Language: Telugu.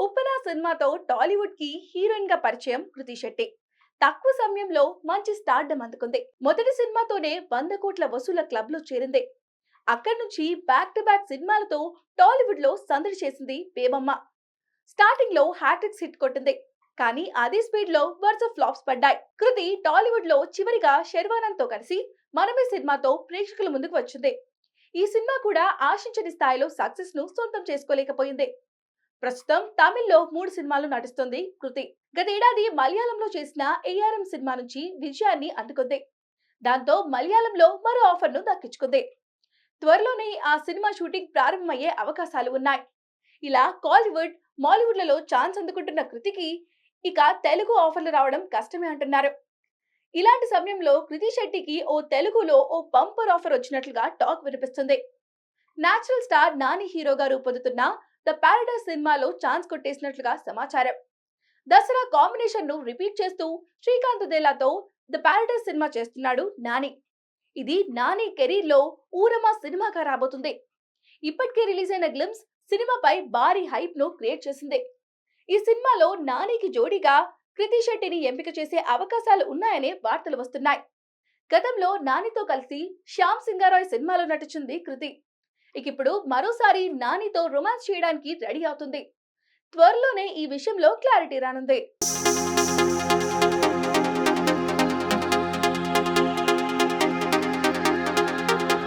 ఉప్పెన సినిమాతో టాలీవుడ్ కి హీరోయిన్ గా పరిచయం కృతి శెట్టి. తక్కువ సమయంలో మంచి స్టార్డమ్ అందుకుంది. మొదటి సినిమాతోనే 100 కోట్ల వసూల క్లబ్ లో చేరింది. అక్కడి నుంచి బ్యాక్ టు బ్యాక్ సినిమాలతో టాలీవుడ్ లో సందడి చేసింది బేబమ్మ. స్టార్టింగ్ లో హ్యాట్రిక్స్ హిట్ కొట్టింది. కానీ అదే స్పీడ్ లో వరుస ఫ్లాప్స్ పడ్డాయి. కృతి టాలీవుడ్ లో చివరిగా శర్వానంద్ తో కలిసి మనమే సినిమాతో ప్రేక్షకుల ముందుకు వచ్చింది. ఈ సినిమా కూడా ఆశించని స్థాయిలో సక్సెస్ ను సొంతం చేసుకోలేకపోయింది. ప్రస్తుతం తమిళ్లో 3 సినిమాలు నటిస్తుంది కృతి. గతేడాది మలయాళంలో చేసిన ఏఆర్ఎం సినిమా నుంచి విజయాన్ని అందుకుంది. దాంతో మలయాళంలో మరో ఆఫర్ ను దక్కించుకుంది. త్వరలోనే ఆ సినిమా షూటింగ్ ప్రారంభమయ్యే అవకాశాలు ఉన్నాయి. ఇలా కాలీవుడ్, మాలీవుడ్లలో ఛాన్స్ అందుకుంటున్న కృతికి ఇక తెలుగు ఆఫర్లు రావడం కష్టమే అంటున్నారు. ఇలాంటి సమయంలో కృతి శెట్టికి తెలుగులో ఓ బంపర్ ఆఫర్ వచ్చినట్లుగా టాక్ వినిపిస్తుంది. నేచురల్ స్టార్ నాని హీరోగా రూపొందుతున్న ద పారడైజ్ సినిమాలో ఛాన్స్ కొట్టేసినట్లుగా సమాచారం. దసరా కాంబినేషన్ ను రిపీట్ చేస్తూ శ్రీకాంత్ దేలాతో ద పారడైజ్ సినిమా చేస్తున్నాడు నాని. ఇది నాని కెరీర్ లో ఊరమా సినిమాగా రాబోతుంది. ఇప్పటికే రిలీజ్ అయిన గ్లిమ్స్ సినిమాపై భారీ హైప్ ను క్రియేట్ చేసింది. ఈ సినిమాలో నానికి జోడీగా కృతి శెట్టిని ఎంపిక చేసే అవకాశాలు ఉన్నాయనే వార్తలు వస్తున్నాయి. గతంలో నానితో కలిసి శ్యామ్ సింగారాయ్ సినిమాలో నటించింది కృతి. ఇప్పుడు మరోసారి నానితో రొమాన్స్ చేయడానికి రెడీ అవుతుంది. త్వరలోనే ఈ విషయంలో క్లారిటీ రానుంది.